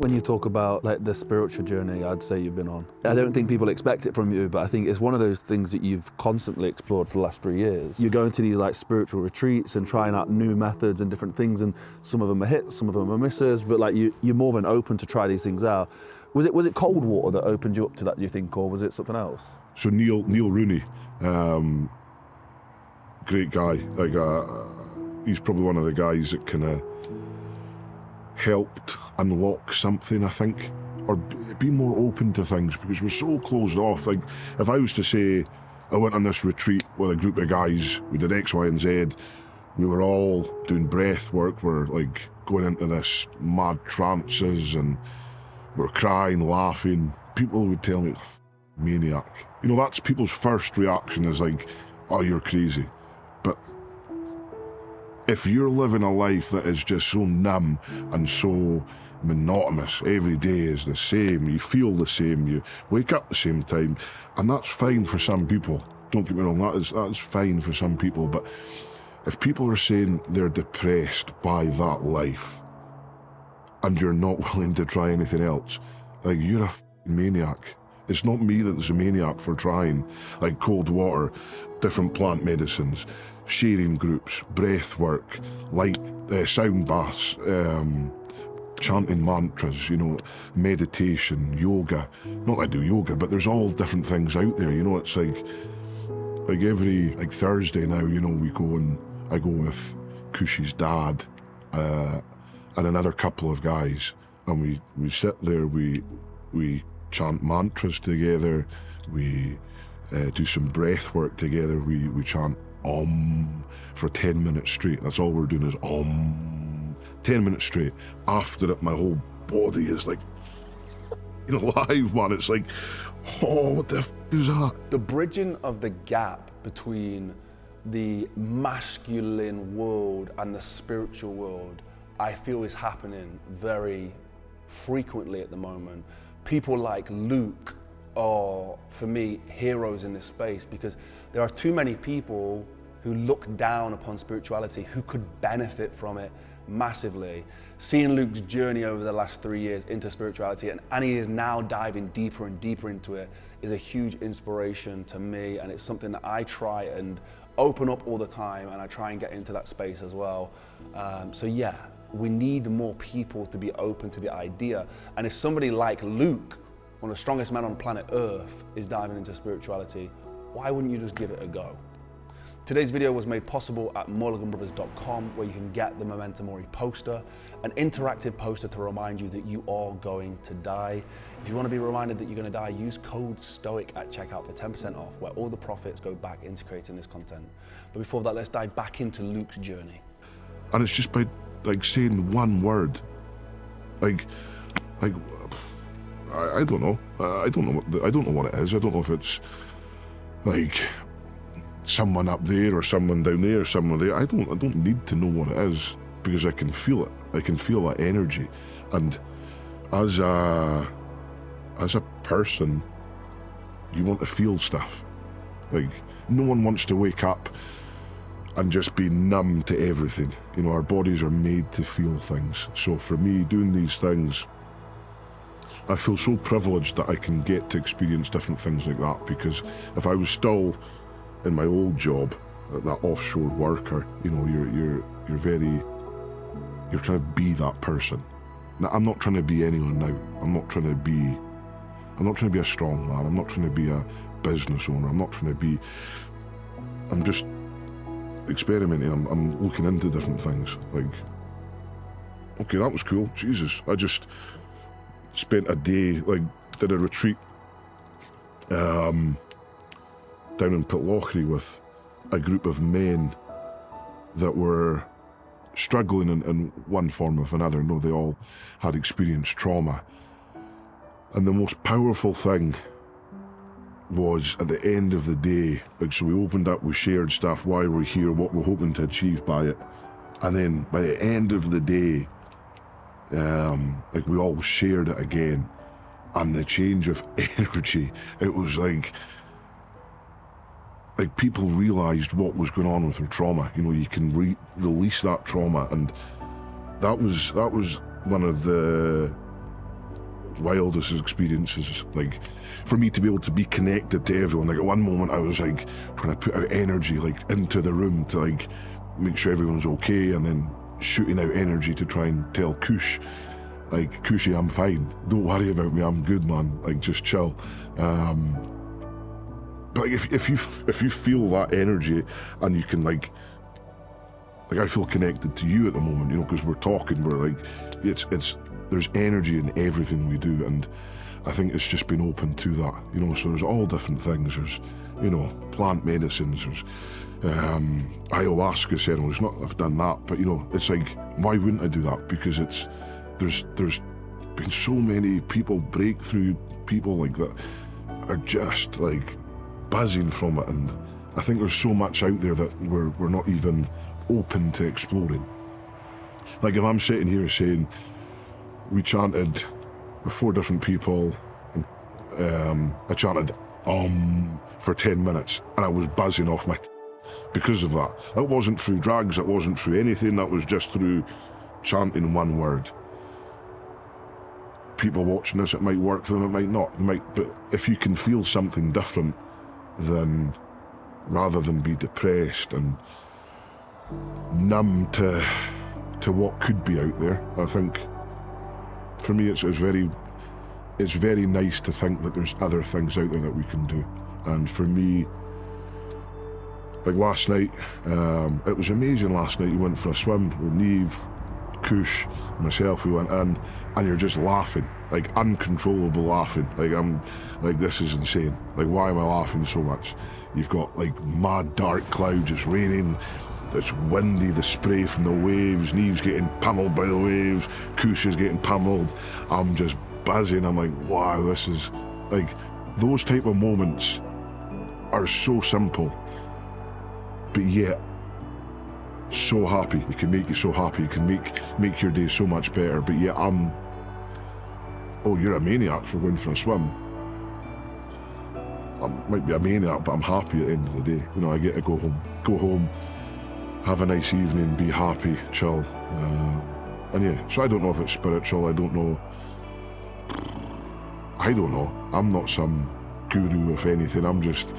When you talk about like the spiritual journey I'd say you've been on, I don't think people expect it from you, but I think it's one of those things that you've constantly explored for the last 3 years. You're going to these like spiritual retreats and trying out new methods and different things, and some of them are hits, some of them are misses, but like you're more than open to try these things out. Was it cold water that opened you up to that, do you think, or was it something else? So Neil Rooney, great guy. Like he's probably one of the guys that kind of helped unlock something, I think, or be more open to things, because we're so closed off. Like if I was to say I went on this retreat with a group of guys, we did X, Y and Z, we were all doing breath work, we're like going into this mad trances and we're crying, laughing, people would tell me, maniac. You know, that's people's first reaction, is like, oh, you're crazy. But if you're living a life that is just so numb and so monotonous, every day is the same, you feel the same, you wake up the same time, and that's fine for some people. Don't get me wrong, that is fine for some people, but if people are saying they're depressed by that life and you're not willing to try anything else, like, you're a maniac. It's not me that's a maniac for trying, like cold water, different plant medicines, sharing groups, breath work, light, sound baths, chanting mantras, you know, meditation, yoga. Not that I do yoga, but there's all different things out there, you know. It's like every Thursday now, you know, I go with Cushy's dad and another couple of guys, and we sit there, we chant mantras together, we do some breath work together, we chant Om for 10 minutes straight. That's all we're doing is Om, 10 minutes straight. After it, my whole body is like, you know, live, man. It's like, oh, what the f is that? The bridging of the gap between the masculine world and the spiritual world, I feel is happening very frequently at the moment. People like Luke are, for me, heroes in this space, because there are too many people who look down upon spirituality who could benefit from it massively. Seeing Luke's journey over the last 3 years into spirituality, and he is now diving deeper and deeper into it, is a huge inspiration to me, and it's something that I try and open up all the time, and I try and get into that space as well. So yeah, we need more people to be open to the idea. And if somebody like Luke, one of the strongest men on planet Earth, is diving into spirituality, why wouldn't you just give it a go? Today's video was made possible at Mulliganbrothers.com, where you can get the Memento Mori poster, an interactive poster to remind you that you are going to die. If you want to be reminded that you're going to die, use code STOIC at checkout for 10% off, where all the profits go back into creating this content. But before that, let's dive back into Luke's journey. And it's just by like saying one word, like I don't know. I don't know what it is. I don't know if it's like someone up there or someone down there or someone there. I don't need to know what it is, because I can feel it. I can feel that energy. And as a person, you want to feel stuff. Like, no one wants to wake up and just be numb to everything. You know, our bodies are made to feel things. So for me, doing these things, I feel so privileged that I can get to experience different things like that, because if I was still in my old job, that offshore worker, you know, you're trying to be that person. Now, I'm not trying to be anyone now. I'm not trying to be a strong man. I'm not trying to be a business owner. I'm just experimenting. I'm looking into different things. Like, okay, that was cool. Jesus, I just spent a day, like, did a retreat down in Pitlochry with a group of men that were struggling in one form or another. No, they all had experienced trauma. And the most powerful thing was, at the end of the day, like, so we opened up, we shared stuff, why we're here, what we're hoping to achieve by it. And then by the end of the day, like, we all shared it again, and the change of energy, it was like people realized what was going on with their trauma. You know, you can release that trauma, and that was one of the wildest experiences. Like, for me to be able to be connected to everyone. Like, at one moment I was like trying to put out energy like into the room to like make sure everyone's okay, and then shooting out energy to try and tell Kush, like, Cushy, I'm fine. Don't worry about me. I'm good, man. Like, just chill. But like, if you feel that energy, and you can like I feel connected to you at the moment, you know, because we're talking. We're like, there's energy in everything we do, and I think it's just been open to that, you know. So there's all different things. There's, you know, plant medicines. There's ayahuasca ceremonies. Not I've done that, but you know, it's like, why wouldn't I do that? Because there's been so many breakthrough people like that are just like buzzing from it, and I think there's so much out there that we're not even open to exploring. Like, if I'm sitting here saying we chanted with 4 different people, and I chanted for 10 minutes, and I was buzzing off my because of that. It wasn't through drugs, it wasn't through anything, that was just through chanting one word. People watching this, it might work for them, it might not. But if you can feel something different, then rather than be depressed and numb to what could be out there, I think for me it's very nice to think that there's other things out there that we can do. And for me, like last night, it was amazing last night. You went for a swim with Neve, Kush, myself, we went in, and you're just laughing, like uncontrollable laughing. Like, I'm like, this is insane. Like, why am I laughing so much? You've got like mad dark clouds, it's raining, it's windy, the spray from the waves, Neve's getting pummeled by the waves, Kush is getting pummeled, I'm just buzzing. I'm like, wow, this is like, those type of moments are so simple, but yet so happy. It can make you so happy, it can make your day so much better, but yet oh, you're a maniac for going for a swim. I might be a maniac, but I'm happy at the end of the day. You know, I get to go home, have a nice evening, be happy, chill. And yeah, so I don't know if it's spiritual, I don't know. I'm not some guru of anything, I'm just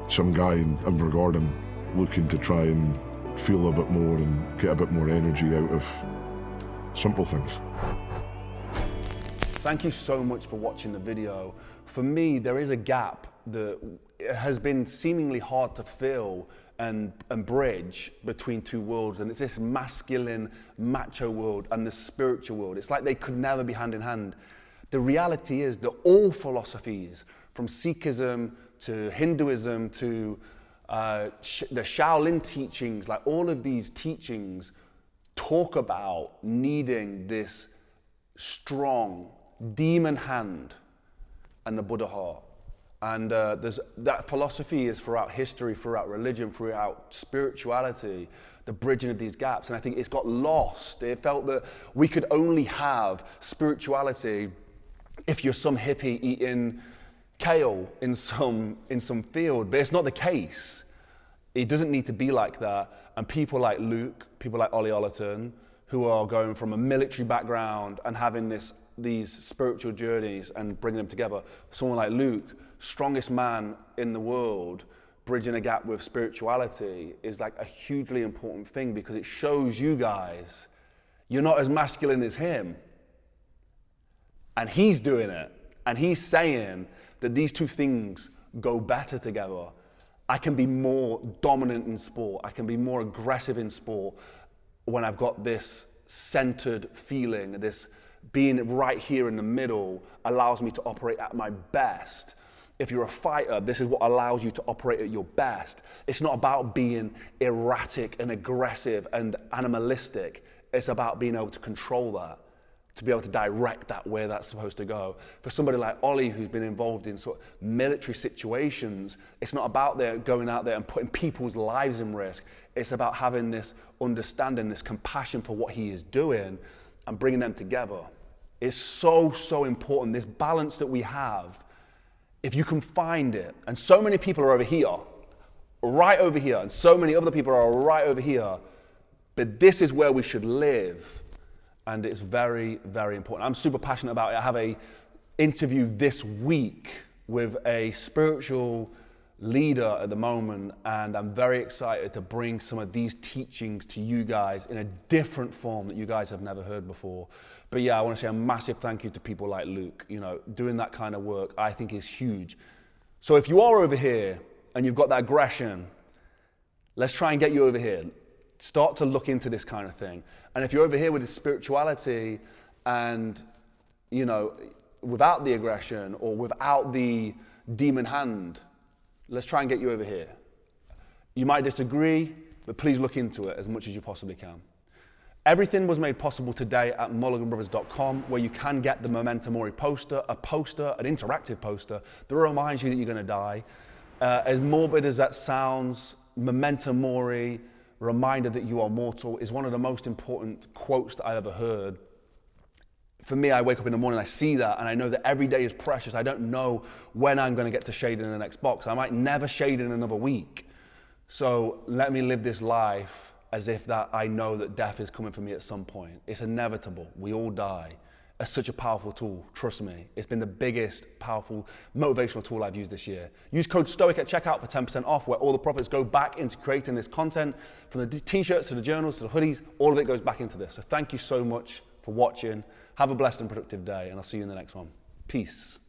some guy in Invergordon looking to try and feel a bit more and get a bit more energy out of simple things. Thank you so much for watching the video. For me, there is a gap that has been seemingly hard to fill and bridge between 2 worlds, and it's this masculine, macho world and the spiritual world. It's like they could never be hand in hand. The reality is that all philosophies, from Sikhism to Hinduism to the Shaolin teachings, like all of these teachings talk about needing this strong demon hand and the Buddha heart. And that philosophy is throughout history, throughout religion, throughout spirituality, the bridging of these gaps. And I think it's got lost. It felt that we could only have spirituality if you're some hippie eating kale in some field, but it's not the case. It doesn't need to be like that. And people like Luke, people like Ollie Ollerton, who are going from a military background and having these spiritual journeys and bringing them together. Someone like Luke, strongest man in the world, bridging a gap with spirituality is like a hugely important thing, because it shows you guys you're not as masculine as him. And he's doing it. And he's saying that these 2 things go better together. I can be more dominant in sport. I can be more aggressive in sport when I've got this centered feeling. This being right here in the middle allows me to operate at my best. If you're a fighter, this is what allows you to operate at your best. It's not about being erratic and aggressive and animalistic. It's about being able to control that, to be able to direct that where that's supposed to go. For somebody like Ollie, who's been involved in sort of military situations, it's not about going out there and putting people's lives in risk. It's about having this understanding, this compassion for what he is doing and bringing them together. It's so, so important. This balance that we have, if you can find it, and so many people are over here, right over here, and so many other people are right over here, but this is where we should live. and it's very, very important. I'm super passionate about it. I have a interview this week with a spiritual leader at the moment, and I'm very excited to bring some of these teachings to you guys in a different form that you guys have never heard before. But yeah, I want to say a massive thank you to people like Luke. You know, doing that kind of work I think is huge. So if you are over here and you've got that aggression, let's try and get you over here. Start to look into this kind of thing. And if you're over here with the spirituality and, you know, without the aggression or without the demon hand, let's try and get you over here. You might disagree, but please look into it as much as you possibly can. Everything was made possible today at Mulliganbrothers.com, where you can get the Memento Mori poster, an interactive poster that reminds you that you're going to die. As morbid as that sounds, Memento Mori, reminder that you are mortal, is one of the most important quotes that I've ever heard. For me, I wake up in the morning, I see that, and I know that every day is precious. I don't know when I'm going to get to shade in the next box. I might never shade in another week. So let me live this life as if that I know that death is coming for me at some point. It's inevitable. We all die. It's such a powerful tool. Trust me. It's been the biggest, powerful, motivational tool I've used this year. Use code STOIC at checkout for 10% off, where all the profits go back into creating this content. From the t-shirts to the journals to the hoodies, all of it goes back into this. So thank you so much for watching. Have a blessed and productive day, and I'll see you in the next one. Peace.